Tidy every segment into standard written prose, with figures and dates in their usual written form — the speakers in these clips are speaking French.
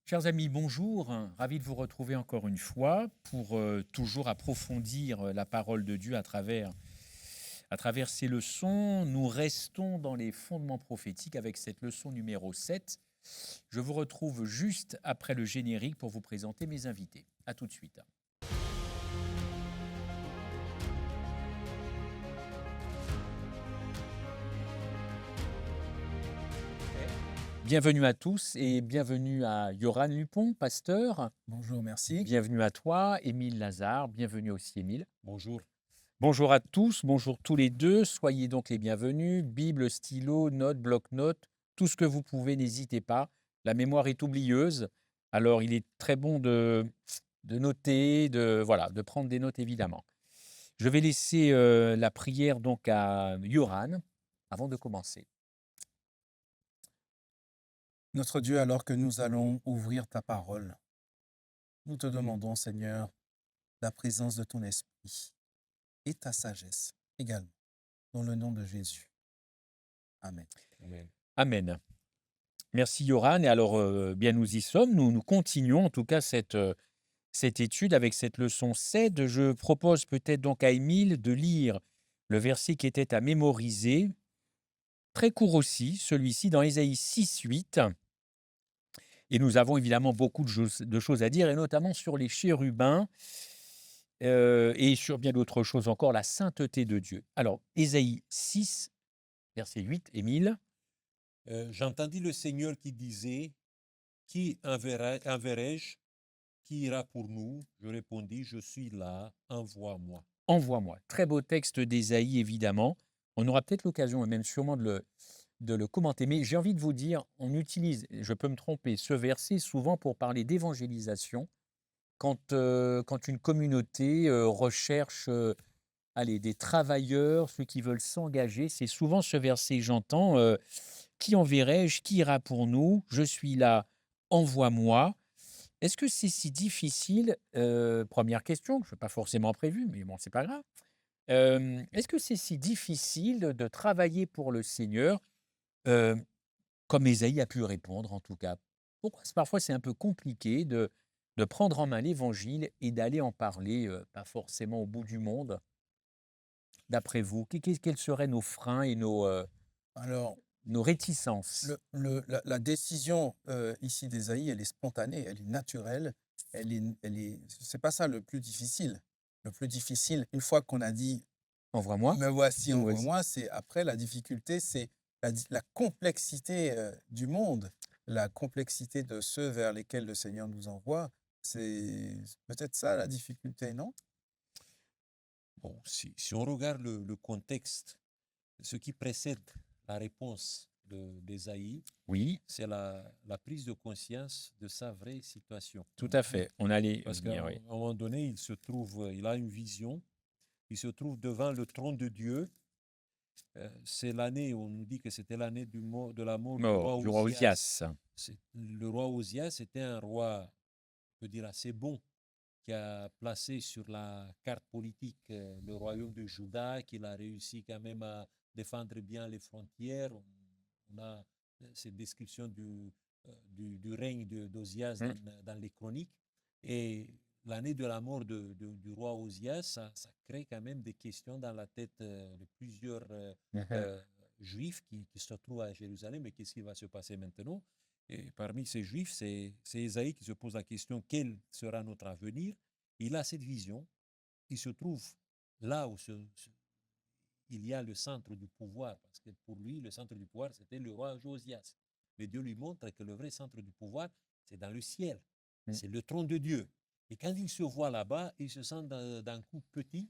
Chers amis, bonjour. Ravi de vous retrouver encore une fois pour toujours approfondir la parole de Dieu à travers ces leçons. Nous restons dans les fondements prophétiques avec cette leçon numéro 7. Je vous retrouve juste après le générique pour vous présenter mes invités. À tout de suite. Bienvenue à tous et bienvenue à Yoran Lupon, pasteur. Bonjour, merci. Bienvenue à toi, Émile Lazare. Bienvenue aussi, Émile. Bonjour. Bonjour à tous, bonjour tous les deux. Soyez donc les bienvenus. Bible, stylo, notes, bloc-notes, tout ce que vous pouvez, n'hésitez pas. La mémoire est oublieuse, alors il est très bon de noter, de prendre des notes évidemment. Je vais laisser la prière donc à Yoran avant de commencer. Notre Dieu, alors que nous allons ouvrir ta parole, nous te demandons, Seigneur, la présence de ton esprit et ta sagesse également, dans le nom de Jésus. Amen. Amen. Amen. Merci Yoran. Et alors, bien nous y sommes. Nous continuons en tout cas cette étude avec cette leçon 7. Je propose peut-être donc à Émile de lire le verset qui était à mémoriser, très court aussi, celui-ci dans Ésaïe 6, 8. Et nous avons évidemment beaucoup de choses à dire, et notamment sur les chérubins et sur bien d'autres choses encore, la sainteté de Dieu. Alors, Ésaïe 6, verset 8, Émile. J'entendis le Seigneur qui disait, qui enverrai-je? Qui ira pour nous? Je répondis, je suis là, envoie-moi. Envoie-moi. Très beau texte d'Ésaïe, évidemment. On aura peut-être l'occasion, et même sûrement de le commenter. Mais j'ai envie de vous dire, on utilise, je peux me tromper, ce verset souvent pour parler d'évangélisation. Quand une communauté recherche des travailleurs, ceux qui veulent s'engager, c'est souvent ce verset, j'entends, qui enverrai-je? Qui ira pour nous? Je suis là, envoie-moi. Est-ce que c'est si difficile? Première question, je n'ai pas forcément prévu, mais bon, c'est pas grave. Est-ce que c'est si difficile de travailler pour le Seigneur, heu, comme Ésaïe a pu répondre en tout cas? Pourquoi parfois c'est un peu compliqué de prendre en main l'Évangile et d'aller en parler, pas forcément au bout du monde, d'après vous? Quels seraient nos freins et Alors, nos réticences? la décision ici d'Ésaïe, elle est spontanée, elle est naturelle, c'est pas ça le plus difficile. Le plus difficile, une fois qu'on a dit Envoie-moi? me voici, Vas-y. envoie-moi, c'est après la difficulté, c'est la complexité du monde, la complexité de ceux vers lesquels le Seigneur nous envoie. C'est peut-être ça la difficulté, non? Bon, si on regarde le contexte, ce qui précède la réponse d'Ésaïe, Oui, c'est la prise de conscience de sa vraie situation. tout à fait. On allait Parce qu'à venir, un oui. moment donné, il a une vision, il se trouve devant le trône de Dieu. C'est l'année, on nous dit que c'était l'année de la mort du Mort roi du roi Osias. Ozias. Le roi Osias était un roi, on peut dire, assez bon, qui a placé sur la carte politique le royaume de Juda, qu'il a réussi quand même à défendre bien les frontières. On a cette description du règne d'Ozias Mmh. dans les chroniques. Et l'année de la mort du roi Ozias, ça crée quand même des questions dans la tête de plusieurs Mmh. euh, juifs qui se trouvent à Jérusalem. Mais qu'est-ce qui va se passer maintenant? Et parmi ces juifs, c'est Ésaïe qui se pose la question, quel sera notre avenir? Il a cette vision qui se trouve là où il y a le centre du pouvoir, parce que pour lui, le centre du pouvoir, c'était le roi Josias. Mais Dieu lui montre que le vrai centre du pouvoir, c'est dans le ciel, Mmh. c'est le trône de Dieu. Et quand il se voit là-bas, il se sent d'un coup petit,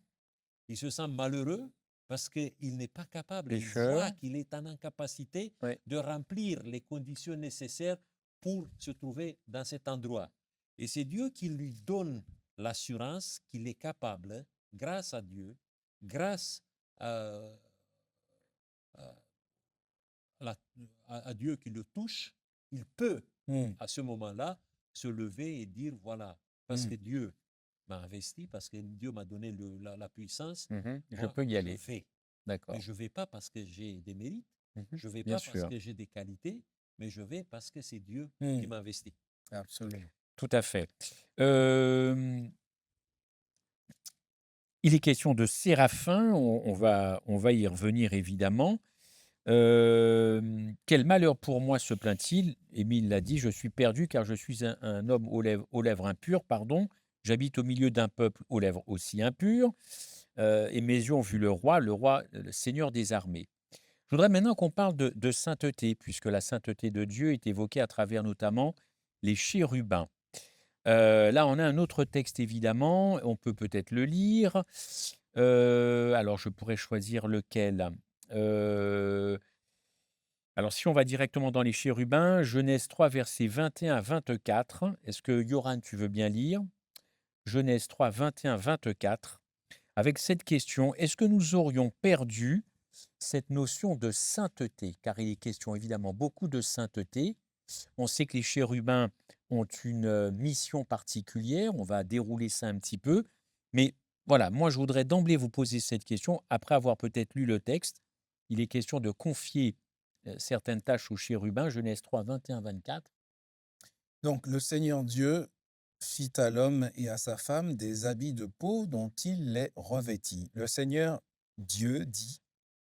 il se sent malheureux, parce qu'il n'est pas capable, il Pécheur, voit qu'il est en incapacité ouais. de remplir les conditions nécessaires pour se trouver dans cet endroit. Et c'est Dieu qui lui donne l'assurance qu'il est capable, grâce à Dieu, grâce à, à, la- à Dieu qui le touche, il peut Mmh, à ce moment-là se lever et dire, voilà, parce mmh. que Dieu m'a investi, parce que Dieu m'a donné la puissance, Je moi, peux y je aller. vais. Mais D'accord. je ne vais pas parce que j'ai des mérites, je ne vais Bien pas parce sûr. que j'ai des qualités, mais je vais parce que c'est Dieu qui Mmh. m'a investi. Absolument. Tout à fait. Hem, il est question de Séraphin, on va y revenir évidemment. Quel malheur pour moi se plaint-il? Émile l'a dit: «Je suis perdu car je suis un homme aux lèvres impures», pardon. «J'habite au milieu d'un peuple aux lèvres aussi impures, et mes yeux ont vu le roi, le Seigneur des armées». Je voudrais maintenant qu'on parle de sainteté, puisque la sainteté de Dieu est évoquée à travers notamment les chérubins. Là, on a un autre texte évidemment, on peut peut-être le lire. Alors je pourrais choisir lequel? Heu, alors si on va directement dans les chérubins, Genèse 3 versets 21 à 24. Est-ce que Yoran, tu veux bien lire? Genèse 3, 21-24, avec cette question: est-ce que nous aurions perdu cette notion de sainteté? Car il est question évidemment beaucoup de sainteté. On sait que les chérubins ont une mission particulière. On va dérouler ça un petit peu. Mais voilà, moi, je voudrais d'emblée vous poser cette question, après avoir peut-être lu le texte. Il est question de confier certaines tâches aux chérubins, Genèse 3, 21-24. Donc le Seigneur Dieu fit à l'homme et à sa femme des habits de peau dont il les revêtit. Le Seigneur Dieu dit: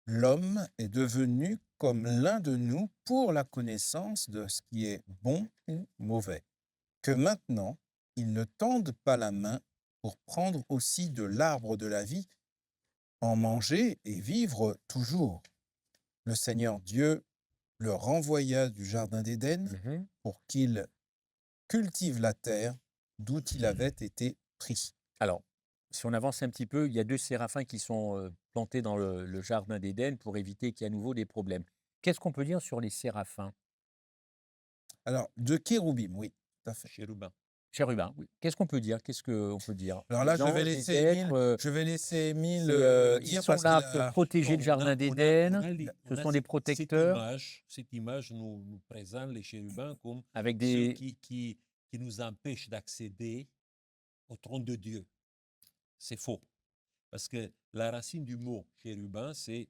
l'homme est devenu comme l'un de nous pour la connaissance de ce qui est bon ou mauvais. Que maintenant il ne tende pas la main pour prendre aussi de l'arbre de la vie, en manger et vivre toujours. Le Seigneur Dieu le renvoya du jardin d'Éden Mhm. pour qu'il cultive la terre d'où il avait été pris. Alors, si on avance un petit peu, il y a deux séraphins qui sont plantés dans le jardin d'Éden pour éviter qu'il y ait à nouveau des problèmes. Qu'est-ce qu'on peut dire sur les séraphins? Alors, de Kérubim, oui, tout à fait. Chérubin. Chérubins, oui. Qu'est-ce qu'on peut dire? Qu'est-ce qu'on peut dire? Alors là, Des anges, des êtres, Je vais laisser Émile ils dire sont parce qu'il là pour a... protéger le Bon, jardin on d'Éden. a Ce on a sont des protecteurs cette image nous présente les chérubins comme avec ceux des... qui nous empêchent d'accéder au trône de Dieu. C'est faux. Parce que la racine du mot chérubin, c'est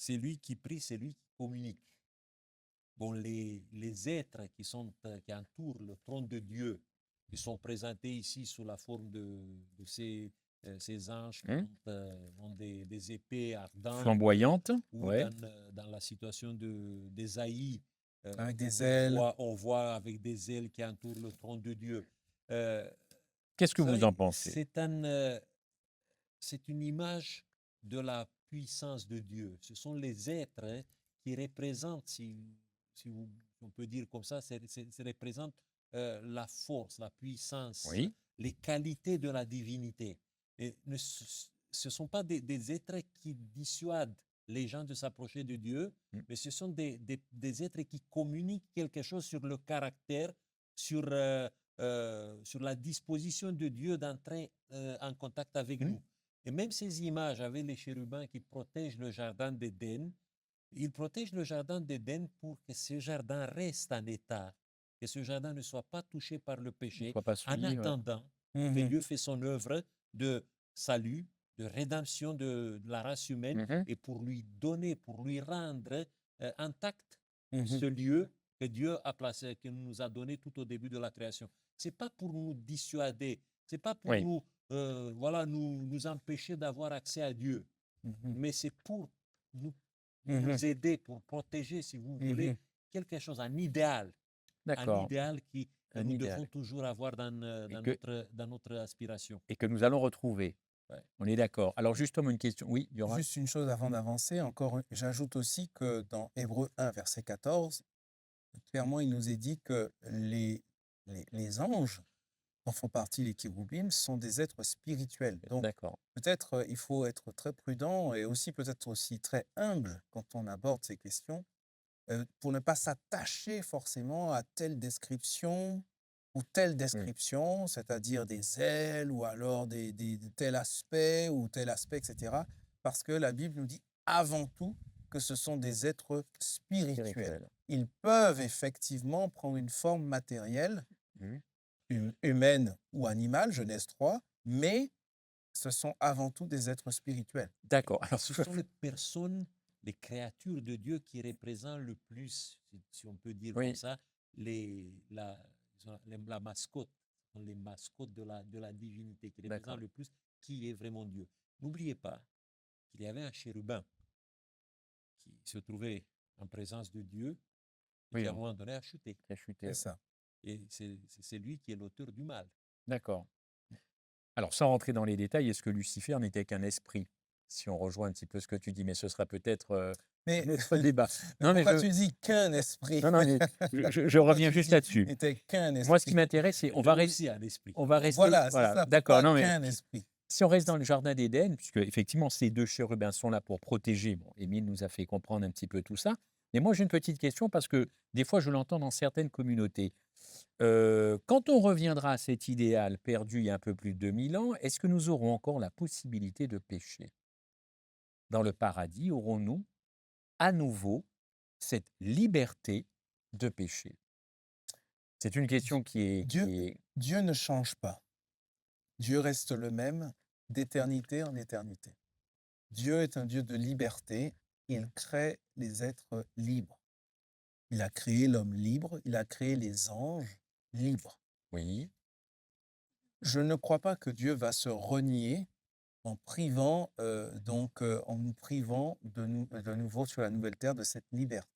lui qui prie, c'est lui qui communique. Bon, les êtres qui entourent le trône de Dieu, qui sont présentés ici sous la forme de ces anges qui Hein, ont des épées ardentes, flamboyantes, ou ouais. dans la situation d'Ésaïe, avec des où ailes. on voit avec des ailes qui entourent le trône de Dieu. Euh, Qu'est-ce que vous vous en savez, pensez? c'est une image de la puissance de Dieu. Ce sont les êtres, hein, qui représentent, on peut dire comme ça, représentent la force, la puissance, Oui. les qualités de la divinité. Et ce ne sont pas des êtres qui dissuadent les gens de s'approcher de Dieu, Mm. mais ce sont des êtres qui communiquent quelque chose sur le caractère, sur, sur la disposition de Dieu d'entrer en contact avec Mm. nous. Et même ces images avec les chérubins qui protègent le jardin d'Éden, ils protègent le jardin d'Éden pour que ce jardin reste en état, que ce jardin ne soit pas touché par le Ne péché, soit pas en souillé, ouais. attendant que Mhm, Dieu fait son œuvre de salut, de rédemption de la race humaine, Mhm. et pour lui donner, pour lui rendre intact mhm, ce lieu que Dieu a placé, que nous a donné tout au début de la création. C'est pas pour nous dissuader, c'est pas pour Oui. nous, voilà, nous empêcher d'avoir accès à Dieu, mhm, mais c'est pour nous, mhm, nous aider, pour protéger, si vous voulez, mhm. quelque chose, un D'accord. idéal que Un nous idéal. devons toujours avoir Et que, dans notre aspiration. et que nous allons retrouver. Ouais. On est d'accord. Alors justement, une question. Oui, Yoran? Juste une chose avant d'avancer, j'ajoute aussi que dans Hébreux 1, verset 14, clairement, il nous est dit que les anges dont font partie les kéroubim sont des êtres spirituels. Donc, D'accord. peut-être il faut être très prudent et aussi peut-être aussi très humble quand on aborde ces questions, pour ne pas s'attacher forcément à telle description ou telle Mm. description, c'est-à-dire des ailes ou alors ou tel aspect, etc. Parce que la Bible nous dit avant tout que ce sont des êtres spirituels. Spirituel. Ils peuvent effectivement prendre une forme matérielle, Mm. humaine ou animale, Genèse 3, mais ce sont avant tout des êtres spirituels. D'accord. Alors, Ce sont les personnes, les créatures de Dieu qui représentent le plus, si on peut dire comme oui. ça, les, la, la mascotte, ce sont les mascottes de la divinité qui D'accord. représentent le plus qui est vraiment Dieu. N'oubliez pas qu'il y avait un chérubin qui se trouvait en présence de Dieu et Oui, qui à un oui, moment donné a chuté. qui a chuté. C'est Ouais. ça. Et c'est lui qui est l'auteur du mal. D'accord. Alors, sans rentrer dans les détails, est-ce que Lucifer n'était qu'un esprit? Si on rejoint un petit peu ce que tu dis, mais ce sera peut-être Mais, un autre débat. mais Non, mais pourquoi tu dis qu'un esprit? non, mais je Pourquoi reviens tu juste dis là-dessus. n'était qu'un Moi, ce qui esprit? m'intéresse, c'est Dieu aussi a un esprit. on va rester. Voilà, c'est Voilà, ça. d'accord. Pourquoi Non, mais qu'un esprit? si on reste dans le jardin d'Éden, puisque effectivement ces deux chérubins sont là pour protéger, bon, Émile nous a fait comprendre un petit peu tout ça, mais moi j'ai une petite question parce que des fois je l'entends dans certaines communautés. Quand on reviendra à cet idéal perdu il y a un peu plus de 2000 ans, est-ce que nous aurons encore la possibilité de pécher? Dans le paradis, aurons-nous à nouveau cette liberté de pécher? C'est une question Dieu, qui est... Dieu ne change pas. Dieu reste le même d'éternité en éternité. Dieu est un Dieu de liberté. Il crée les êtres libres. Il a créé l'homme libre. Il a créé les anges libres. Oui, Je ne crois pas que Dieu va se renier en privant, en nous privant de nouveau sur la nouvelle terre de cette liberté.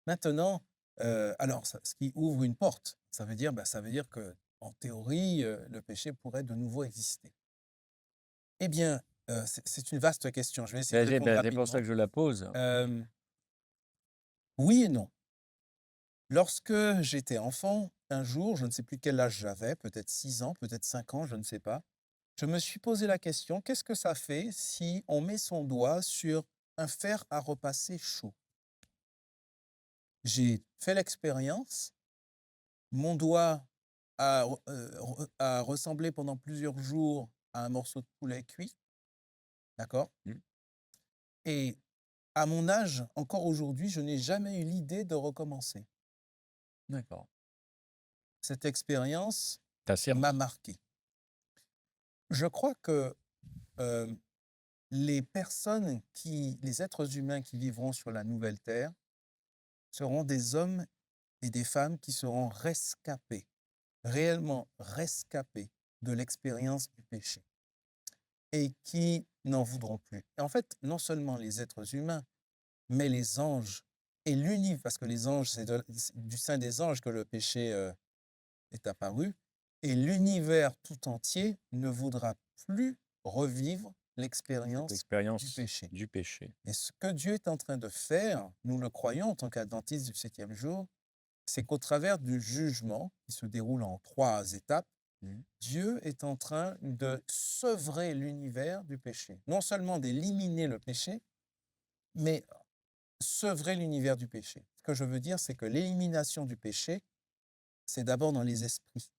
Maintenant, alors, ce qui ouvre une porte, ça veut dire que, en théorie, le péché pourrait de nouveau exister. Eh bien, c'est une vaste question. Je vais essayer de répondre c'est pour ça rapidement. que je la pose. Oui et non. Lorsque j'étais enfant, un jour, je ne sais plus quel âge j'avais, peut-être 6 ans, peut-être 5 ans, je ne sais pas, je me suis posé la question, qu'est-ce que ça fait si on met son doigt sur un fer à repasser chaud? J'ai fait l'expérience, mon doigt a ressemblé pendant plusieurs jours à un morceau de poulet cuit, d'accord? Mm. Et à mon âge, encore aujourd'hui, je n'ai jamais eu l'idée de recommencer. D'accord. Cette expérience T'as servi. m'a marqué. Je crois que euh, les êtres humains qui vivront sur la nouvelle terre seront des hommes et des femmes qui seront rescapés, réellement rescapés de l'expérience du péché et qui n'en voudront plus. Et en fait, non seulement les êtres humains, mais les anges et l'univers, parce que les anges, c'est du sein des anges que le péché est apparu, et l'univers tout entier ne voudra plus revivre l'expérience du L'expérience péché. du péché. Et ce que Dieu est en train de faire, nous le croyons en tant qu'adventistes du 7e jour, c'est qu'au travers du jugement, qui se déroule en 3 étapes, Mm. Dieu est en train de sevrer l'univers du péché. Non seulement d'éliminer le péché, mais sevrer l'univers du péché. Ce que je veux dire, c'est que l'élimination du péché, c'est d'abord dans les esprits.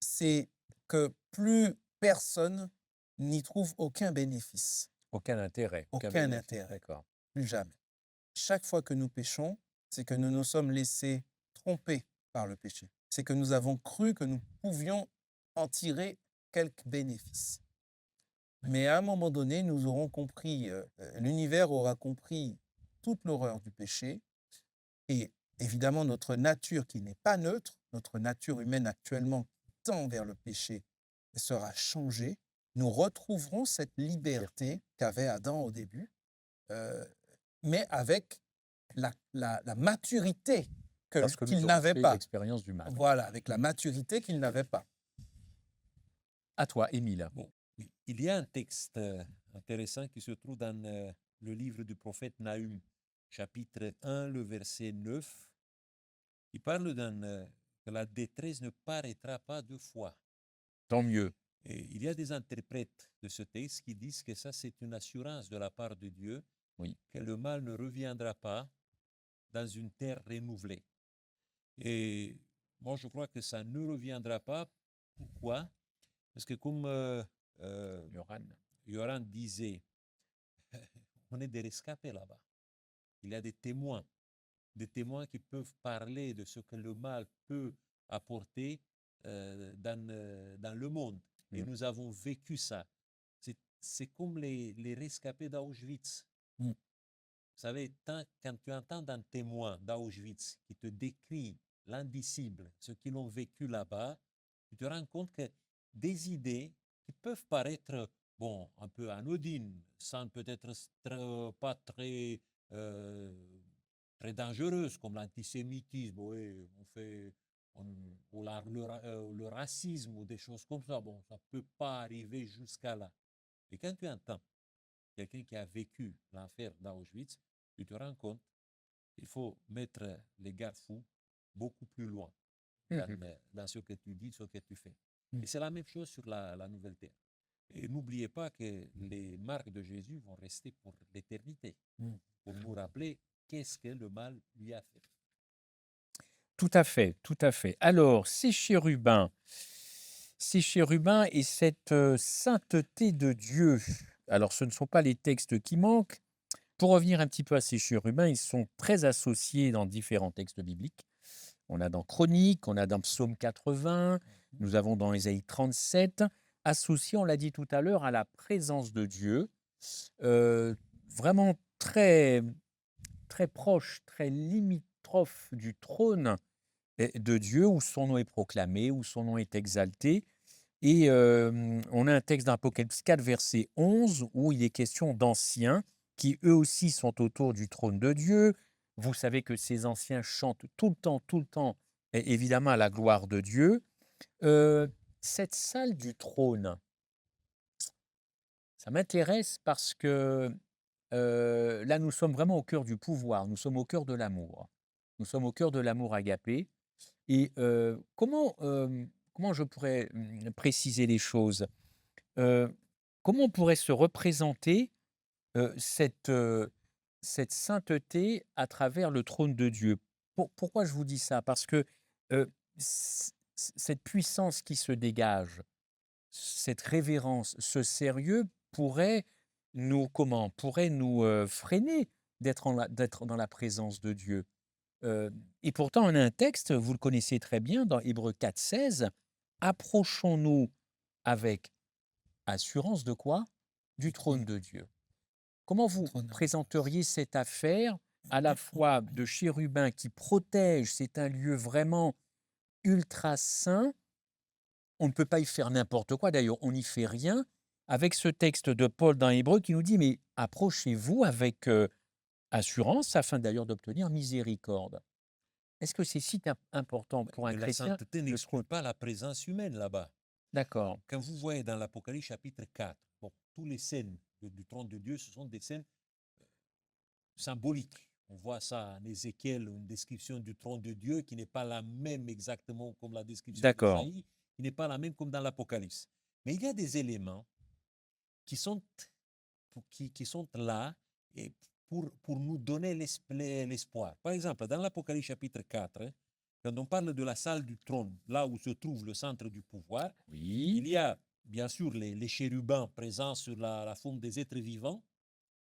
C'est que plus personne n'y trouve aucun bénéfice, Aucun intérêt. aucun bénéfice. intérêt, D'accord. plus jamais. Chaque fois que nous péchons, c'est que nous nous sommes laissés tromper par le péché. C'est que nous avons cru que nous pouvions en tirer quelques bénéfices. Mais à un moment donné, nous aurons compris, l'univers aura compris toute l'horreur du péché et évidemment notre nature qui n'est pas neutre, notre nature humaine actuellement qui tend vers le péché sera changée. Nous retrouverons cette liberté qu'avait Adam au début, mais avec la maturité Parce que qu'il nous aurons n'avait fait pas. l'expérience du mal. Voilà, avec la maturité qu'il n'avait pas. À toi, Émile. Bon, oui. Il y a un texte intéressant qui se trouve dans le livre du prophète Nahum, chapitre 1, le verset 9, qui parle que la détresse ne paraîtra pas 2 fois. Tant mieux. Et il y a des interprètes de ce texte qui disent que ça, c'est une assurance de la part de Dieu, Oui. que le mal ne reviendra pas dans une terre renouvelée. Et moi, je crois que ça ne reviendra pas. Pourquoi? Parce que comme Yoran. Yoran disait, on est des rescapés là-bas. Il y a des témoins qui peuvent parler de ce que le mal peut apporter dans le monde. Et nous avons vécu ça. C'est comme les rescapés d'Auschwitz. Mm. Vous savez, quand tu entends un témoin d'Auschwitz qui te décrit l'indicible, ceux qui l'ont vécu là-bas, tu te rends compte que des idées qui peuvent paraître, bon, un peu anodines, sans peut-être pas très, très dangereuses, comme l'antisémitisme, oui, ou le racisme, ou des choses comme ça. Bon, ça ne peut pas arriver jusqu'à là. Et quand tu entends quelqu'un qui a vécu l'enfer d'Auschwitz, tu te rends compte qu'il faut mettre les garde-fous beaucoup plus loin Mhm. dans ce que tu dis, ce que tu fais. Mm. Et c'est la même chose sur la nouvelle terre. Et n'oubliez pas que les marques de Jésus vont rester pour l'éternité, pour nous rappeler qu'est-ce que le mal lui a fait. Tout à fait, tout à fait. Alors, ces chérubins et cette sainteté de Dieu, alors ce ne sont pas les textes qui manquent. Pour revenir un petit peu à ces chérubins, ils sont très associés dans différents textes bibliques. On a dans Chronique, on a dans Psaume 80, nous avons dans Ésaïe 37, associés, on l'a dit tout à l'heure, à la présence de Dieu, vraiment très, très proche, très limitrophe du trône de Dieu, où son nom est proclamé, où son nom est exalté. Et on a un texte d'Apocalypse 4, verset 11, où il est question d'anciens qui eux aussi sont autour du trône de Dieu. Vous savez que ces anciens chantent tout le temps, évidemment à la gloire de Dieu. Cette salle du trône, ça m'intéresse parce que là, nous sommes vraiment au cœur du pouvoir, nous sommes au cœur de l'amour. Nous sommes au cœur de l'amour agapé. Et comment je pourrais préciser les choses? Heu, Comment on pourrait se représenter, cette, cette sainteté à travers le trône de Dieu? Pourquoi je vous dis ça? Parce que, cette puissance qui se dégage, cette révérence, ce sérieux pourrait nous comment? Pourrait nous, freiner d'être dans la présence de Dieu. Heu et pourtant on a un texte, vous le connaissez très bien dans Hébreux 4,16: «Approchons-nous avec assurance» de quoi? Du Du trône trône, de Dieu. Comment du vous trône de la présenteriez grâce. cette affaire à la fois de chérubins qui protègent, c'est un lieu vraiment ultra saint, on ne peut pas y faire n'importe quoi, d'ailleurs on n'y fait rien, avec ce texte de Paul dans Hébreux qui nous dit: «Mais approchez-vous avec, assurance afin d'ailleurs d'obtenir miséricorde». Est-ce que c'est si important pour un Mais la chrétien sainteté le n'exclut trône? pas la présence humaine là-bas. D'accord, Quand vous voyez dans l'Apocalypse chapitre 4, bon, toutes les scènes du trône de Dieu, ce sont des scènes symbolique. On voit ça en Ézéchiel, une description du trône de Dieu qui n'est pas la même exactement comme la description d'accord. d'Ésaïe, qui n'est pas la même comme dans l'Apocalypse. Mais il y a des éléments qui sont, qui sont là et pour nous donner l'espoir. Par exemple, dans l'Apocalypse chapitre 4, quand on parle de la salle du trône, là où se trouve le centre du pouvoir, Oui. il y a bien sûr les chérubins présents sur la forme des êtres vivants,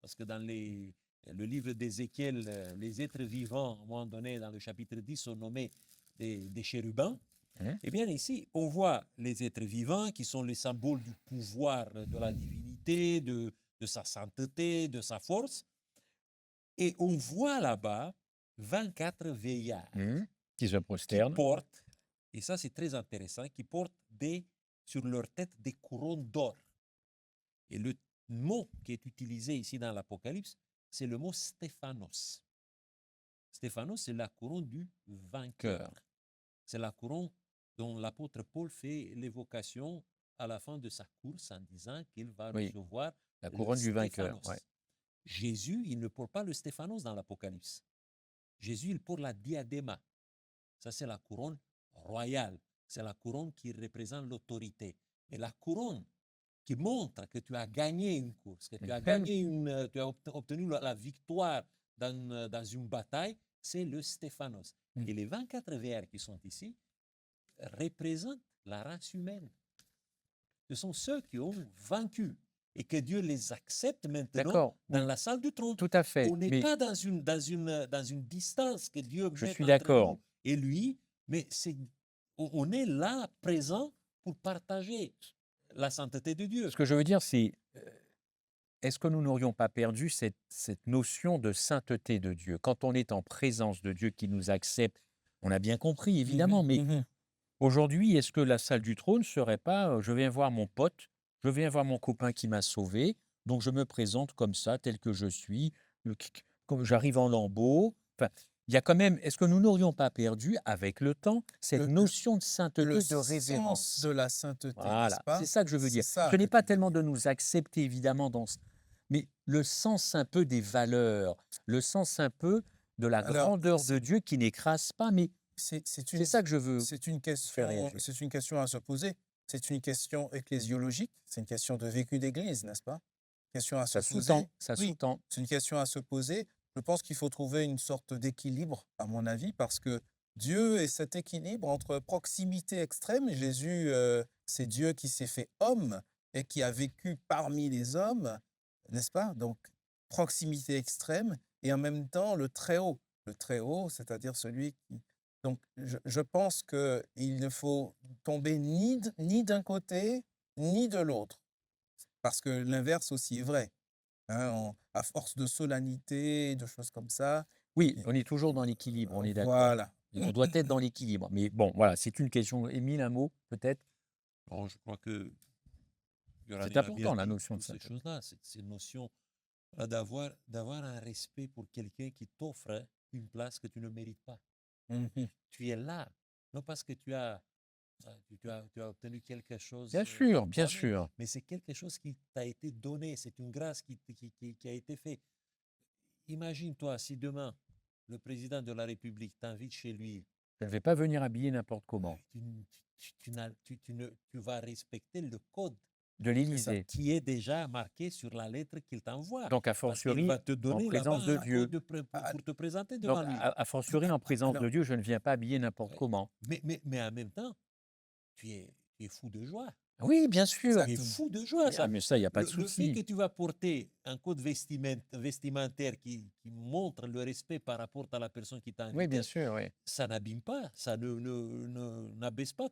parce que dans le livre d'Ézéchiel, les êtres vivants, à un moment donné, dans le chapitre 10, sont nommés des chérubins. Hein? Eh bien, ici, on voit les êtres vivants qui sont les symboles du pouvoir de la divinité, de sa sainteté, de sa force. Et on voit là-bas 24 veillards Qui se qui prosternent. portent, et ça c'est très intéressant, qui portent sur leur tête des couronnes d'or. Et le mot qui est utilisé ici dans l'Apocalypse, c'est le mot Stéphanos. Stéphanos, c'est la couronne du vainqueur. C'est la couronne dont l'apôtre Paul fait l'évocation à la fin de sa course en disant qu'il va Oui, recevoir la le couronne du vainqueur, ouais. Stéphanos. Jésus, il ne porte pas le Stéphanos dans l'Apocalypse. Jésus, il porte la diadéma. Ça, c'est la couronne royale. C'est la couronne qui représente l'autorité. Et la couronne qui montre que tu as gagné une course, que tu as gagné tu as obtenu la victoire dans une bataille, c'est le Stéphanos. Et les 24 veillères qui sont ici représentent la race humaine. Ce sont ceux qui ont vaincu et que Dieu les accepte maintenant D'accord, dans oui, la salle du trône. tout à fait. On n'est Mais pas dans une distance que Dieu je met suis entre d'accord. nous et lui, mais on est là, présent, pour partager la sainteté de Dieu. Ce que je veux dire, c'est, est-ce que nous n'aurions pas perdu cette notion de sainteté de Dieu? Quand on est en présence de Dieu qui nous accepte, On a bien compris, Mhm, évidemment, mais mhm. aujourd'hui, est-ce que la salle du trône serait pas, je viens voir mon pote, je viens voir mon copain qui m'a sauvé, donc je me présente comme ça, tel que je suis, comme j'arrive en lambeaux. Enfin, il y a quand même, est-ce que nous n'aurions pas perdu, avec le temps, cette Le, notion de le sainteté, de sens de révérence? la sainteté, n'est-ce Voilà, c'est pas? ça que je veux C'est dire. ça Ce n'est que pas tu veux tellement dire. de nous accepter, évidemment, mais le sens un peu des valeurs, le sens un peu de la Alors, grandeur de Dieu qui n'écrase pas, mais c'est c'est ça que je veux faire réagir. c'est une question à se poser. C'est une question ecclésiologique, c'est une question de vécu d'Église, n'est-ce pas? Question à se Ça sous-tend, poser. ça Oui, sous-tend. c'est une question à se poser. Je pense qu'il faut trouver une sorte d'équilibre, à mon avis, parce que Dieu est cet équilibre entre proximité extrême. Jésus, c'est Dieu qui s'est fait homme et qui a vécu parmi les hommes, n'est-ce pas? Donc, proximité extrême et en même temps le Très-Haut. Le Très-Haut, c'est-à-dire celui qui donc je pense qu'il ne faut tomber ni d'un côté, ni de l'autre, parce que l'inverse aussi est vrai, hein, à force de solennité, de choses comme ça, Oui, et on est toujours dans l'équilibre, on est d'accord. voilà. Et on doit être dans l'équilibre. Mais bon, voilà, c'est une question. Émile, un mot, peut-être? Non, je crois que C'est Yorami a bien important, la dit notion de toutes ces sainteté. choses-là. Ces notions d'avoir un respect pour quelqu'un qui t'offre une place que tu ne mérites pas. Mhm. Tu es là, non parce que tu as obtenu quelque chose Bien sûr, par bien toi-même, sûr. mais c'est quelque chose qui t'a été donné, c'est une grâce qui a été faite. Imagine-toi si demain, le président de la République t'invite chez lui, Je ne vais pas venir habiller n'importe comment. tu vas respecter le code De C'est ça. l'Élysée. qui est déjà marqué sur la lettre qu'il t'envoie. Donc, a Parce qu'il fortiori, va te en donner là-bas présence de un code Dieu. Ah, pour te présenter Donc, devant lui. a fortiori, en présence de alors, Dieu, je ne viens pas habiller n'importe Ouais. comment. Mais en même temps, tu es fou de joie. Oui, bien sûr. Tu es exactement. fou de joie. Ah, mais ça, il n'y a pas de Le fait que souci. tu vas porter un code vestimentaire qui montre le respect par rapport à la personne qui t'a Oui, bien invité, sûr, oui. ça n'abîme pas, ça n'abaisse pas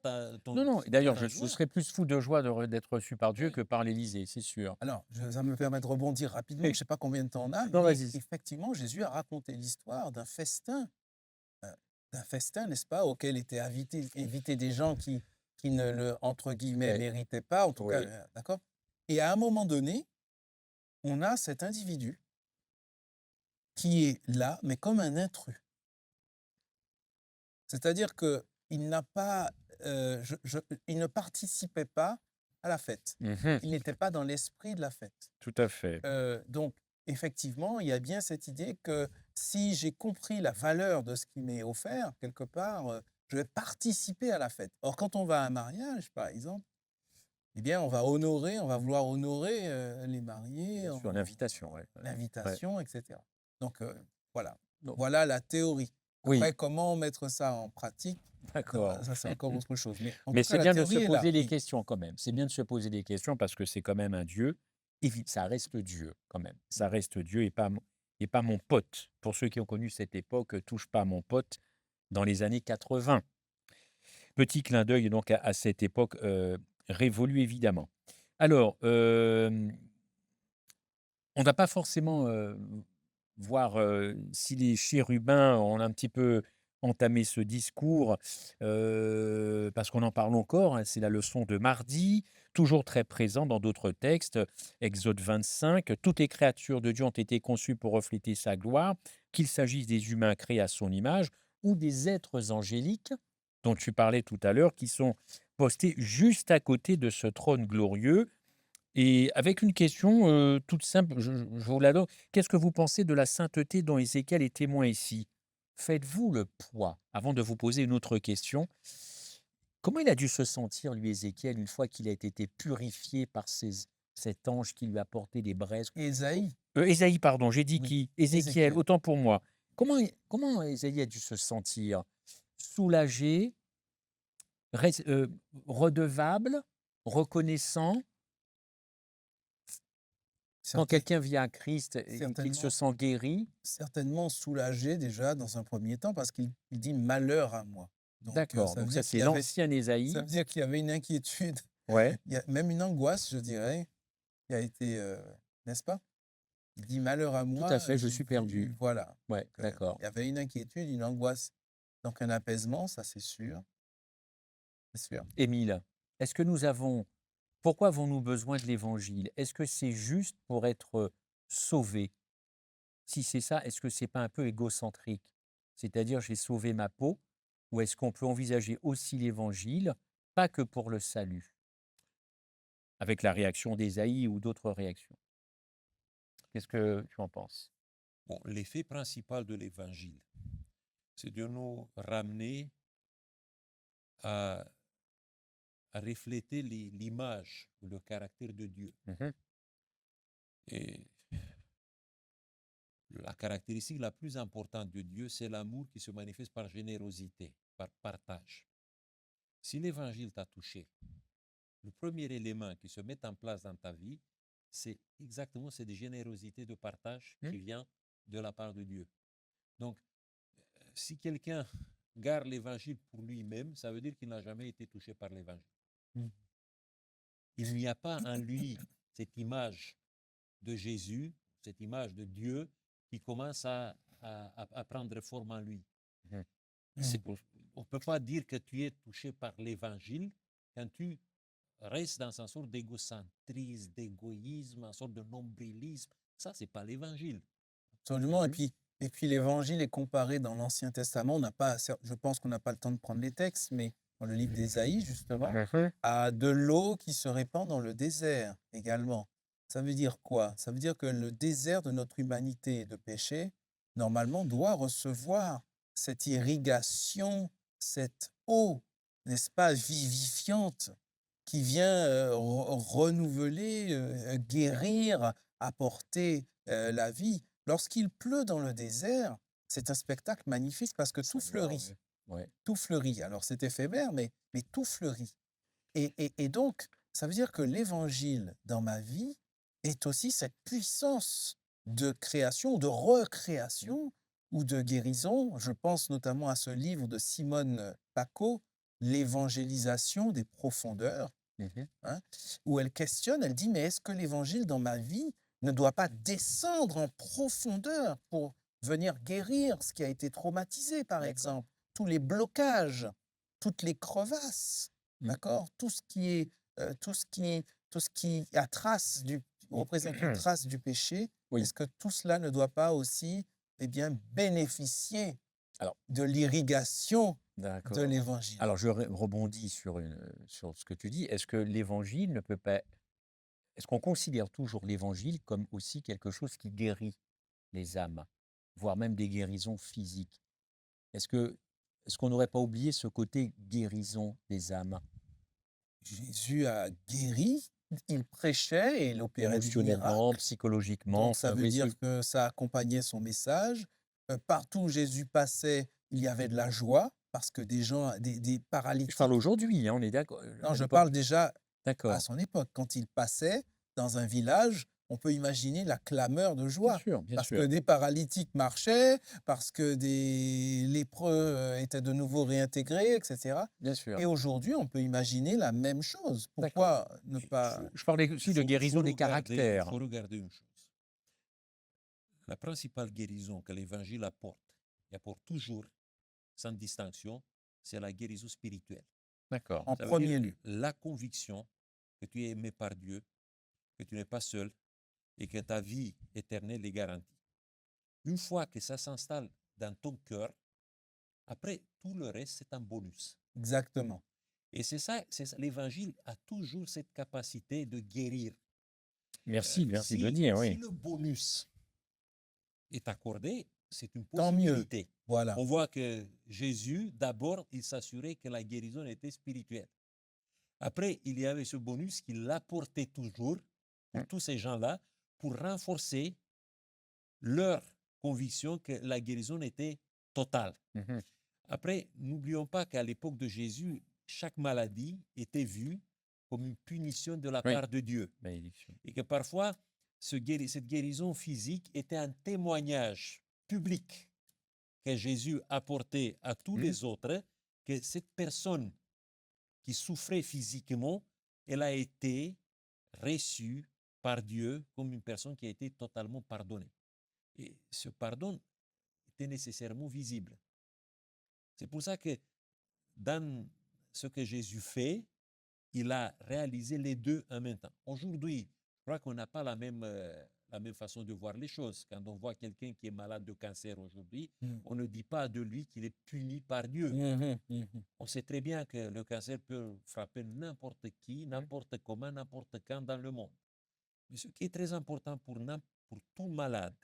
Non, non. D'ailleurs, ta je joie. serais plus fou de joie d'être reçu par Dieu Ouais. que par l'Élysée, c'est sûr. Alors, ça me permet de rebondir rapidement, je ne sais pas combien de temps on a, Non, mais vas-y. effectivement, Jésus a raconté l'histoire euh, d'un festin, n'est-ce pas, auquel étaient invités des gens qui ne le, entre guillemets, Eh, méritaient pas, en tout cas, oui. d'accord? Et à un moment donné, on a cet individu qui est là, mais comme un intrus. C'est-à-dire que il n'a pas, il ne participait pas à la fête. Mhm, Il n'était pas dans l'esprit de la fête. tout à fait. Donc, effectivement, il y a bien cette idée que si j'ai compris la valeur de ce qui m'est offert, quelque part, je vais participer à la fête. Or, quand on va à un mariage, par exemple, eh bien, on va vouloir honorer les mariés, Bien sûr, l'invitation, ouais. Ouais. l'invitation, etc. Donc, voilà. Non. Voilà la théorie. Oui, Après, comment mettre ça en pratique, d'accord. ça c'est encore autre chose. Mais en Mais tout cas, c'est la bien de se théorie est là. poser des Oui. questions quand même. C'est bien de se poser des questions parce que c'est quand même un Dieu. Ça reste Dieu quand même. Ça reste Dieu et pas mon pote. Pour ceux qui ont connu cette époque, touche pas à mon pote dans les années 80. Petit clin d'œil donc à cette époque révolue évidemment. Alors, on ne va pas forcément voir si les chérubins ont un petit peu entamé ce discours, parce qu'on en parle encore, hein, c'est la leçon de mardi, toujours très présent dans d'autres textes. Exode 25, toutes les créatures de Dieu ont été conçues pour refléter sa gloire, qu'il s'agisse des humains créés à son image ou des êtres angéliques dont tu parlais tout à l'heure, qui sont postés juste à côté de ce trône glorieux et avec une question toute simple, je vous la donne. Qu'est-ce que vous pensez de la sainteté dont Ézéchiel est témoin ici? Faites-vous le poids, avant de vous poser une autre question, comment il a dû se sentir, lui, Ézéchiel, une fois qu'il a été purifié par cet ange qui lui a porté des braises? Ésaïe, Ésaïe, pardon, j'ai dit oui, qui? Ézéchiel, Ézéchiel. autant pour moi. Comment Ésaïe a dû se sentir? Soulagé, redevable, reconnaissant? Quand Certain- quelqu'un vient à Christ et qu'il se certainement, sent guéri, certainement soulagé déjà dans un premier temps parce qu'il dit malheur à moi. Donc, d'accord, ça veut donc ça dire c'est qu'il y avait, l'ancien ça Ésaïe, veut dire qu'il y avait une inquiétude, ouais, il y a même une angoisse, je dirais, qui a été, n'est-ce pas? Il dit malheur à tout à moi, fait, je j'ai suis perdu. vu, voilà. Ouais, Donc, d'accord. il y avait une inquiétude, une angoisse Donc un apaisement, ça c'est sûr, c'est sûr. Émile, est-ce que nous avons pourquoi avons-nous besoin de l'Évangile? Est-ce que c'est juste pour être sauvés? Si c'est ça, est-ce que c'est pas un peu égocentrique? C'est-à-dire j'ai sauvé ma peau, ou est-ce qu'on peut envisager aussi l'Évangile, pas que pour le salut? Avec la réaction d'Ésaïe ou d'autres réactions. Qu'est-ce que tu en penses? Bon, l'effet principal de l'évangile, c'est de nous ramener à, à refléter l'image ou le caractère de Dieu. Mmh. Et la caractéristique la plus importante de Dieu, c'est l'amour qui se manifeste par générosité, par partage. Si l'évangile t'a touché, le premier élément qui se met en place dans ta vie, c'est exactement cette générosité de partage Mmh. qui vient de la part de Dieu. Donc, si quelqu'un garde l'évangile pour lui-même, ça veut dire qu'il n'a jamais été touché par l'évangile. Mmh. Il n'y a pas en lui cette image de Jésus, cette image de Dieu qui commence à prendre forme en lui. Mmh. C'est Mmh. pour- on ne peut pas dire que tu es touché par l'évangile quand tu restes dans une sorte d'égocentrisme, d'égoïsme, une sorte de nombrilisme. Ça, c'est pas l'évangile. Absolument. Mmh. Et puis l'évangile est comparé dans l'Ancien Testament. On n'a pas, je pense qu'on n'a pas le temps de prendre les textes, mais dans le livre d'Ésaïe, justement, Mmh. à de l'eau qui se répand dans le désert également. Ça veut dire quoi? Ça veut dire que le désert de notre humanité de péché, normalement, doit recevoir cette irrigation, cette eau, n'est-ce pas, vivifiante, qui vient renouveler, guérir, apporter la vie. Lorsqu'il pleut dans le désert, c'est un spectacle magnifique parce que Ça doit, ouais. Ouais. tout fleurit. Alors c'est éphémère, mais tout fleurit. Et donc, ça veut dire que l'évangile dans ma vie est aussi cette puissance de création, de recréation ou de guérison. Je pense notamment à ce livre de Simone Paco, L'évangélisation des profondeurs, Mmh. hein, où elle questionne, elle dit, mais est-ce que l'évangile dans ma vie ne doit pas descendre en profondeur pour venir guérir ce qui a été traumatisé, par D'accord. exemple, tous les blocages, toutes les crevasses, Mmh. d'accord, tout ce qui a trace du, représente une trace du péché. Oui. Est-ce que tout cela ne doit pas aussi, eh bien, bénéficier Alors de l'irrigation de d'accord. l'évangile? Alors je rebondis sur ce que tu dis. Est-ce que l'Évangile ne peut pas est-ce qu'on considère toujours l'Évangile comme aussi quelque chose qui guérit les âmes, voire même des guérisons physiques? Est-ce que est-ce qu'on n'aurait pas oublié ce côté guérison des âmes? Jésus a guéri, il prêchait et il opérait des Émotionnellement, miracles. psychologiquement, Donc ça enfin veut oui, dire que ça accompagnait son message. Partout où Jésus passait, il y avait de la joie parce que des gens, des je parle paralytiques. aujourd'hui, hein, on est d'accord, Non, à je l'époque parle déjà à d'accord, son époque. Quand il passait dans un village, on peut imaginer la clameur de joie bien parce que sûr, des paralytiques marchaient, parce que des lépreux étaient de nouveau réintégrés, etc. bien sûr, Et aujourd'hui, on peut imaginer la même chose. d'accord. Pourquoi ne Mais pas... Je parlais aussi de guérison des caractères. faut regarder une chose. La principale guérison que l'évangile apporte, et apporte toujours, sans distinction, c'est la guérison spirituelle. D'accord. En Ça veut dire premier lieu, la conviction que tu es aimé par Dieu, que tu n'es pas seul et que ta vie éternelle est garantie. Une fois que ça s'installe dans ton cœur, après, tout le reste, c'est un bonus. exactement. Et c'est ça, l'évangile a toujours cette capacité de guérir. Merci de le Si, dire, si oui. le bonus est accordé, c'est une Tant mieux. possibilité. Voilà. On voit que Jésus, d'abord, il s'assurait que la guérison était spirituelle. Après, il y avait ce bonus qu'il apportait toujours pour Mmh. tous ces gens-là, pour renforcer leur conviction que la guérison était totale. Mmh. Après, n'oublions pas qu'à l'époque de Jésus, chaque maladie était vue comme une punition de la Oui, part de Dieu. bénédiction. Et que parfois, cette guérison physique était un témoignage public que Jésus apportait à tous Mmh. les autres, que cette personne qui souffrait physiquement, elle a été reçue par Dieu comme une personne qui a été totalement pardonnée. Et ce pardon était nécessairement visible. C'est pour ça que dans ce que Jésus fait, il a réalisé les deux en même temps. Aujourd'hui, je crois qu'on n'a pas la même façon de voir les choses. Quand on voit quelqu'un qui est malade de cancer aujourd'hui, Mm. on ne dit pas de lui qu'il est puni par Dieu. Mhm, mhm. On sait très bien que le cancer peut frapper n'importe qui, n'importe comment, n'importe quand dans le monde. Mais ce qui est très important pour tout malade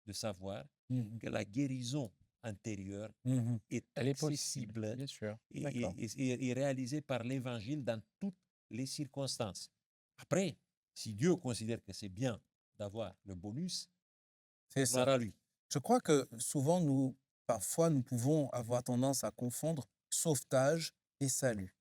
de savoir Mhm, que la guérison antérieure mhm. est Elle est possible, accessible bien sûr. et, D'accord. et réalisée par l'Évangile dans toutes les circonstances. Après, si Dieu considère que c'est bien d'avoir le bonus, C'est ça. gloire à lui. Je crois que souvent, parfois, nous pouvons avoir tendance à confondre sauvetage et salut.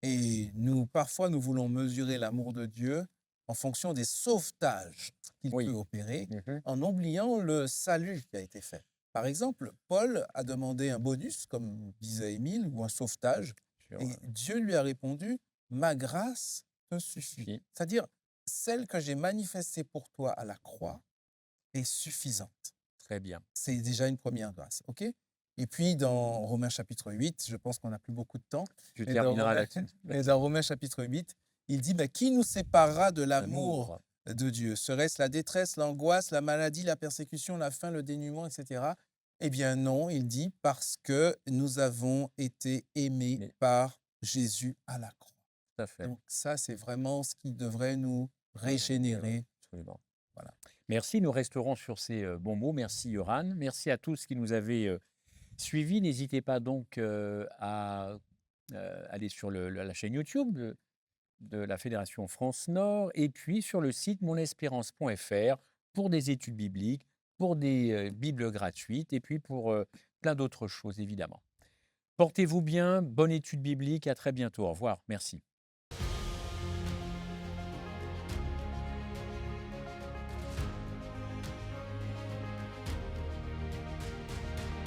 Et parfois, nous voulons mesurer l'amour de Dieu en fonction des sauvetages qu'il Oui. peut opérer, Mhm. en oubliant le salut qui a été fait. Par exemple, Paul a demandé un bonus, comme disait Émile, ou un sauvetage, Sur, et Dieu lui a répondu, ma grâce te suffit. suffit. C'est-à-dire, celle que j'ai manifestée pour toi à la croix est suffisante. Très bien. C'est déjà une première grâce, ok? Et puis, dans Romains chapitre 8, je pense qu'on n'a plus beaucoup de temps, Tu mais dans termineras Romains, là-dessus. mais dans Romains chapitre 8, il dit, qui nous séparera de l'amour L'amour. de Dieu? Serait-ce la détresse, l'angoisse, la maladie, la persécution, la faim, le dénuement, etc.? Eh bien non, il dit, parce que nous avons été aimés Mais- par Jésus à la croix. Tout à fait. Donc ça, c'est vraiment ce qui devrait nous Ouais, régénérer. absolument. Voilà. Merci, nous resterons sur ces bons mots. Merci, Yoran. Merci à tous qui nous avez suivis. N'hésitez pas donc à aller sur la chaîne YouTube de la Fédération France Nord et puis sur le site monespérance.fr pour des études bibliques, pour des Bibles gratuites et puis pour plein d'autres choses, évidemment. Portez-vous bien, bonne étude biblique, à très bientôt. Au revoir. Merci.